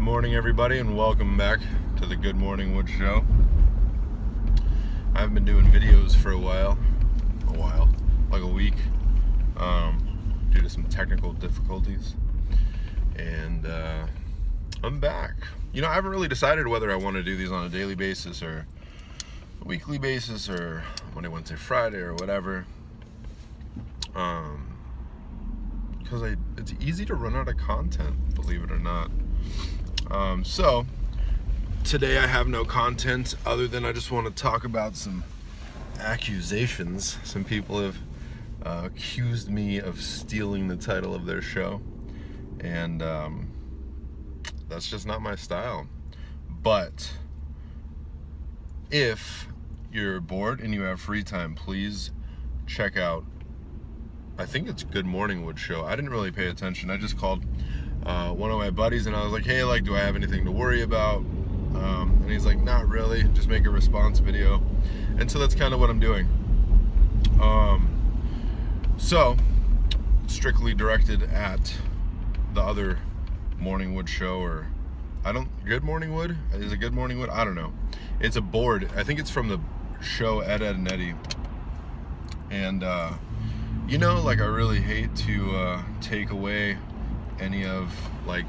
Good morning, everybody, and welcome back to the Good Morning Wood Show. I haven't been doing videos for a while, like a week, due to some technical difficulties, and I'm back. You know, I haven't really decided whether I want to do these on a daily basis or a weekly basis or Monday, Wednesday, Friday or whatever, because it's easy to run out of content, believe it or not. So today I have no content other than I just want to talk about some accusations. Some people have accused me of stealing the title of their show, and that's just not my style. But if you're bored and you have free time, please check out, I think it's Good Morning Wood Show. I didn't really pay attention. I just called one of my buddies and I was like, hey, do I have anything to worry about? And he's like, not really, just make a response video. And so that's kind of what I'm doing. So strictly directed at the other Morning Wood Show, or Good Morning Wood? Is it Good Morning Wood? I don't know. It's a board. I think it's from the show Ed, Edd and Eddy. And you know, I really hate to take away any of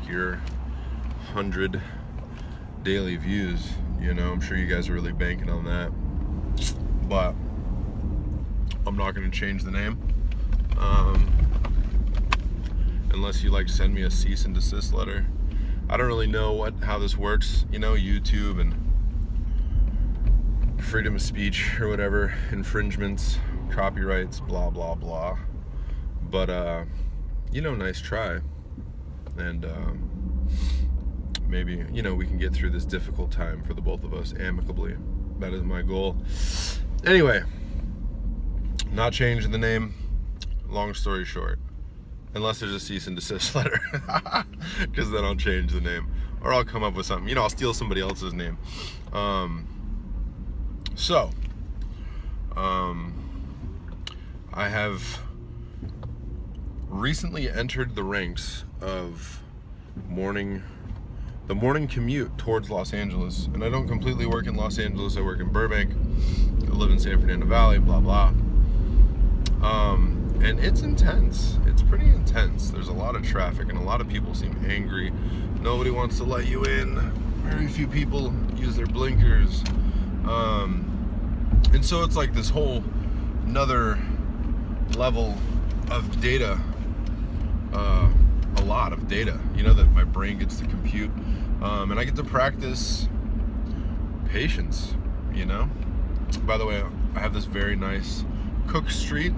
your 100 daily views. You know, I'm sure you guys are really banking on that, but I'm not going to change the name unless you send me a cease and desist letter. I don't really know how this works, you know, YouTube and freedom of speech or whatever, infringements, copyrights, blah blah blah. But you know, nice try. And maybe, you know, we can get through this difficult time for the both of us amicably. That is my goal. Anyway, not changing the name. Long story short, unless there's a cease and desist letter, because then I'll change the name, or I'll come up with something. You know, I'll steal somebody else's name. I have recently entered the ranks of the morning commute towards Los Angeles. And I don't completely work in Los Angeles. I work in Burbank. I live in San Fernando Valley, blah, blah. And it's intense. It's pretty intense. There's a lot of traffic and a lot of people seem angry. Nobody wants to let you in. Very few people use their blinkers. And so it's this whole another level of data, a lot of data, you know, that my brain gets to compute, and I get to practice patience, you know. By the way, I have this very nice Cook Street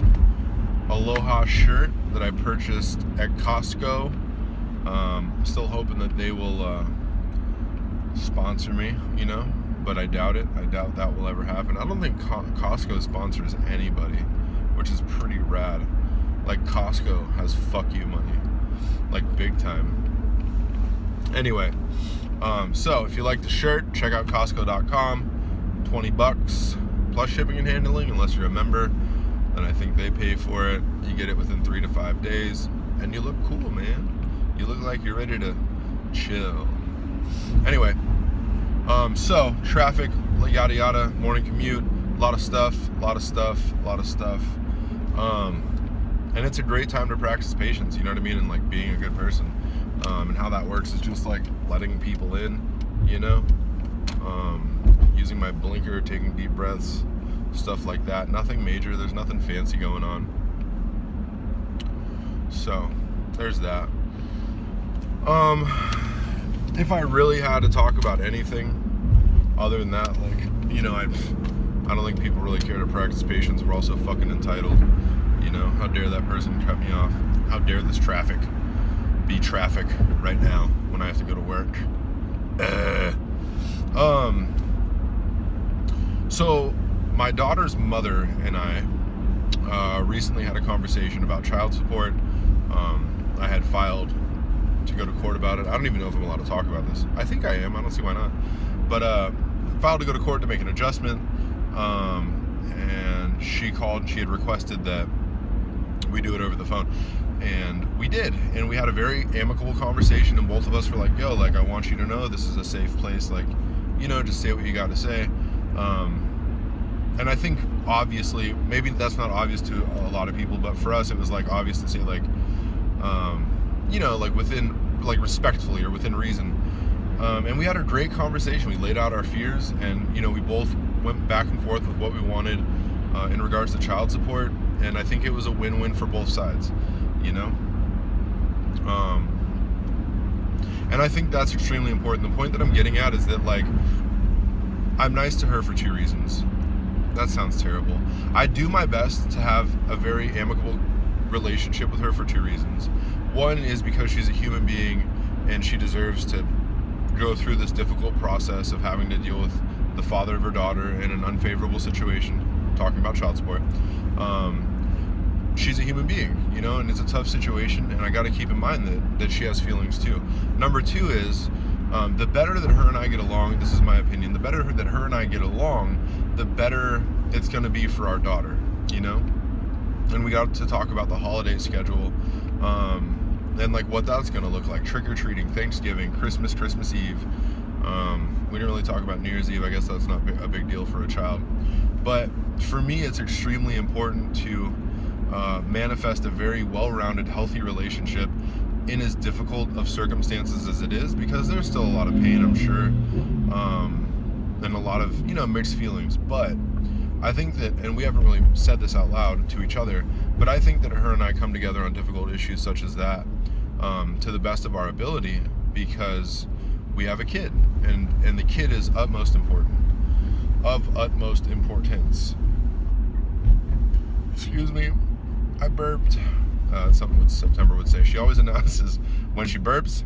Aloha shirt that I purchased at Costco. Still hoping that they will sponsor me, you know, but I doubt it. I doubt that will ever happen. I don't think Costco sponsors anybody, which is pretty rad. Costco has fuck you money, big time. Anyway, so if you like the shirt, check out Costco.com. $20 plus shipping and handling, unless you're a member. Then I think they pay for it. You get it within 3 to 5 days, and you look cool, man. You look like you're ready to chill. Anyway, so traffic, yada yada, morning commute, a lot of stuff. And it's a great time to practice patience, you know what I mean? And being a good person. And how that works is just letting people in, you know? Using my blinker, taking deep breaths, stuff like that. Nothing major, there's nothing fancy going on. So, there's that. If I really had to talk about anything other than that, you know, I don't think people really care to practice patience. We're all so fucking entitled. You know, how dare that person cut me off? How dare this traffic be traffic right now when I have to go to work? So my daughter's mother and I recently had a conversation about child support. I had filed to go to court about it. I don't even know if I'm allowed to talk about this. I think I am. I don't see why not. But filed to go to court to make an adjustment. And she called and she had requested that we do it over the phone. And we did, and we had a very amicable conversation, and both of us were like, yo, like, I want you to know this is a safe place, like, you know, just say what you got to say. And I think, obviously, maybe that's not obvious to a lot of people, but for us, it was, like, obvious to say, like, you know, like, within, like, respectfully or within reason. And we had a great conversation. We laid out our fears, and, you know, we both went back and forth with what we wanted in regards to child support, and I think it was a win-win for both sides, you know? And I think that's extremely important. The point that I'm getting at is that, like, I'm nice to her for two reasons. That sounds terrible. I do my best to have a very amicable relationship with her for two reasons. One is because she's a human being and she deserves to go through this difficult process of having to deal with the father of her daughter in an unfavorable situation, talking about child support. She's a human being, you know, and it's a tough situation, and I got to keep in mind that she has feelings too. Number two is, the better that her and I get along, this is my opinion, the better that her and I get along, the better it's going to be for our daughter, you know? And we got to talk about the holiday schedule, and like what that's going to look like. Trick-or-treating, Thanksgiving, Christmas Eve. We didn't really talk about New Year's Eve. I guess that's not a big deal for a child. But for me, it's extremely important to manifest a very well-rounded, healthy relationship in as difficult of circumstances as it is, because there's still a lot of pain, I'm sure, and a lot of, you know, mixed feelings. But I think that, and we haven't really said this out loud to each other, but I think that her and I come together on difficult issues such as that to the best of our ability, because we have a kid, and the kid is of utmost importance. Excuse me, I burped. Something what September would say. She always announces when she burps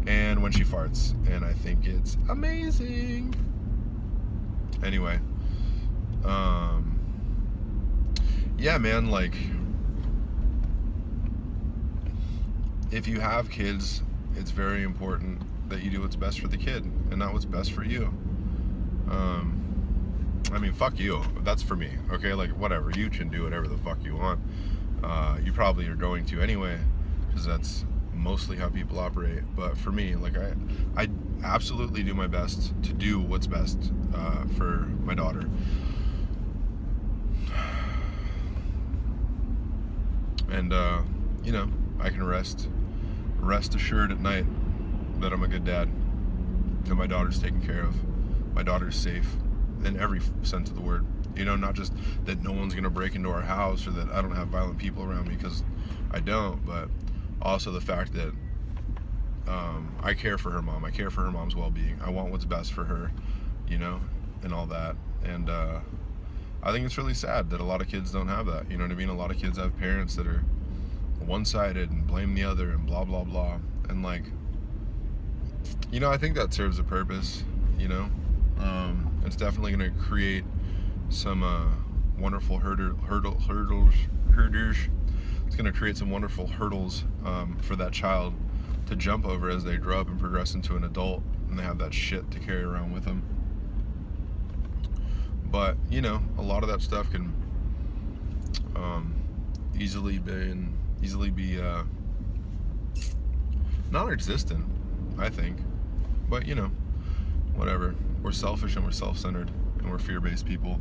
and when she farts, and I think it's amazing. Anyway, yeah, man, like, if you have kids, it's very important that you do what's best for the kid and not what's best for you. I mean, fuck you. That's for me, okay? Like, whatever. You can do whatever the fuck you want. You probably are going to anyway, because that's mostly how people operate. But for me, like, I absolutely do my best to do what's best for my daughter. And, you know, I can rest assured at night that I'm a good dad, that my daughter's taken care of, my daughter's safe in every sense of the word. You know, not just that no one's going to break into our house or that I don't have violent people around me, because I don't, but also the fact that I care for her mom. I care for her mom's well-being. I want what's best for her, you know, and all that. And I think it's really sad that a lot of kids don't have that. You know what I mean? A lot of kids have parents that are one-sided and blame the other and blah, blah, blah. And, like, you know, I think that serves a purpose, you know? It's definitely going to create some wonderful hurdles. It's going to create some wonderful hurdles for that child to jump over as they grow up and progress into an adult, and they have that shit to carry around with them. But, you know, a lot of that stuff can easily be non-existent, I think. But, you know, whatever. We're selfish and we're self-centered and we're fear-based people.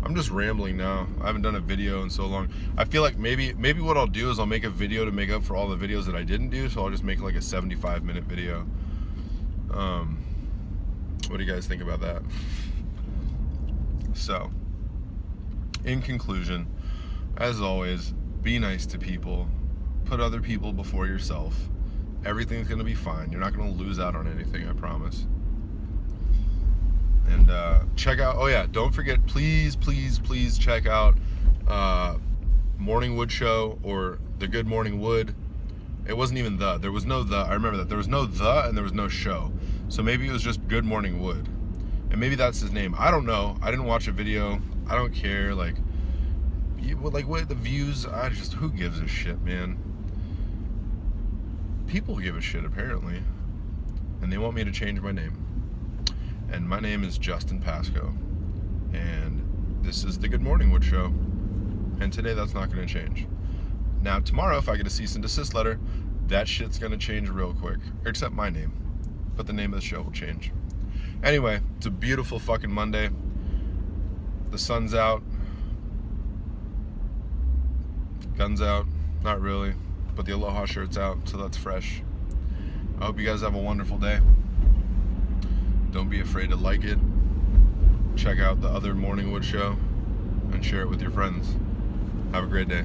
I'm just rambling now. I haven't done a video in so long. I feel like maybe what I'll do is I'll make a video to make up for all the videos that I didn't do, so I'll just make like a 75-minute video. What do you guys think about that? So, in conclusion, as always, be nice to people. Put other people before yourself. Everything's going to be fine. You're not going to lose out on anything, I promise. And check out, oh yeah, don't forget, please check out Morning Wood Show, or The Good Morning Wood. It wasn't even the, there was no the, I remember that. There was no the and there was no show. So maybe it was just Good Morning Wood. And maybe that's his name. I don't know. I didn't watch a video. I don't care. Like what the views, who gives a shit, man? People give a shit, apparently. And they want me to change my name. And my name is Justin Pasco. And this is the Good Morning Wood Show. And today that's not going to change. Now, tomorrow, if I get a cease and desist letter, that shit's gonna change real quick. Except my name. But the name of the show will change. Anyway, it's a beautiful fucking Monday. The sun's out. Gun's out. Not really. But the Aloha shirt's out, so that's fresh. I hope you guys have a wonderful day. Don't be afraid to like it. Check out the other Morning Wood show and share it with your friends. Have a great day.